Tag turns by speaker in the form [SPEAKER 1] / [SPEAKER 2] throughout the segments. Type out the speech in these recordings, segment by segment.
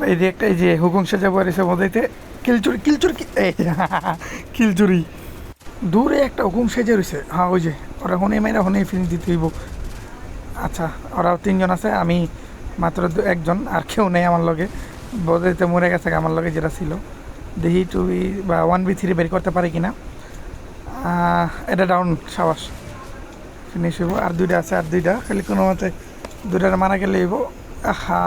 [SPEAKER 1] এই যে একটা এই যে হুকুম সাজা পড়েছে মধ্যে কিলচুরি কিলচুরি এই কিলচুরি দূরে একটা হুকুম সেজে রয়েছে। হ্যাঁ ওই যে ওরা হনে মেয়েরা হনে ফিনিশ দিতে হইব। আচ্ছা ওরা তিনজন আছে, আমি মাত্র একজন, আর কেউ নেই আমার লগে। বোধহয় মরে গেছে আমার লগে যেটা ছিল। দেখি 2v বা 1v3 বের করতে পারি কিনা। এটা ডাউন, সাবাস, ফিনিশ হইব। আর দুইটা আছে, আর দুইটা খালি কোনো মতে দুইটার মারা গেলে হইব। আহা,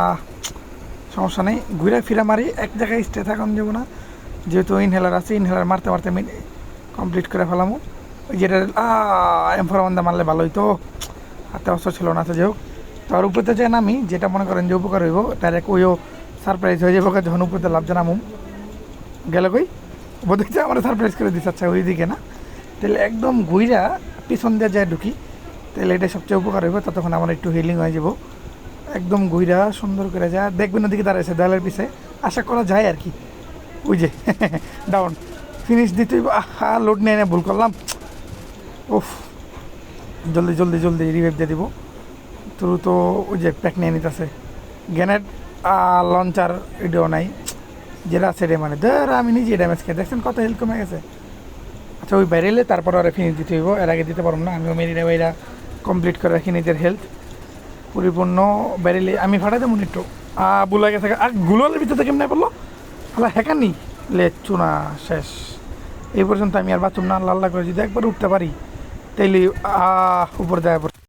[SPEAKER 1] সমস্যা নেই, ঘুরে ফিরে মারি, এক জায়গায় স্টে থাকুন যাব না, যেহেতু ইনহেলার আছে। ইনহেলার মারতে মারতে কমপ্লিট করে ফেলামো। ওই যেটা এমফোরামান্দা মারলে ভালো হইতো, হাতে অস্ত্র ছিল না। তো যাই হোক, তো আর উপরতে চাই না আমি, যেটা মনে করেন যে উপকার হইব ডাইরেক্ট ওইও সারপ্রাইজ হয়ে যাবো যখন উপরতে লাভ জানামু। গেল কই বোধহয় আমার সারপ্রাইজ করে দিচ্ছে। আচ্ছা ওই দিকে না, তাহলে একদম ঘুইরা পিছন দিয়ে যায় ঢুকি, তাহলে এটা সবচেয়ে উপকার হইব। ততক্ষণ আমার একটু হিলিং হয়ে যাব। একদম ঘুইরা সুন্দর করে যায়, দেখবেন ওদিকে দাঁড়াইছে দেয়ালের পিছে, আশা করা যায় আর কি। ওই যে ডাউন, ফিনিশ দিতে হইব। আহা, লোড নিয়ে ভুল করলাম। ওফ, জলদি জলদি জলদি রিভাইভ দিয়ে দিব। তো ওই যে প্যাক নিয়ে নিতেছে গ্যানেট লঞ্চার, এটাও নাই, যেটা আছে রে, মানে ধর আমি নিজে ড্যামেজ খেয়ে দেখছেন কত হেলথ কমে গেছে। আচ্ছা ওই বাইরে তারপর ওরা ফিনিশ দিতে হইব, এর আগে দিতে পারবো না। আমিও মেরিনা বাইরা কমপ্লিট করে রাখি নিজের হেলথ পরিপূর্ণ। ব্যারেলে আমি ফাটাই দেবো একটু। বুলা গেছে, আর গুলোর ভিতরে কেমনে পড়লো, আল্লাহ হ্যাকার নি, লে চুনা শেষ। এই পর্যন্ত আমি আর বাথরুম না, আল্লাহ আল্লাহ করে যদি একবার উঠতে পারি তাইলে উপর দেওয়া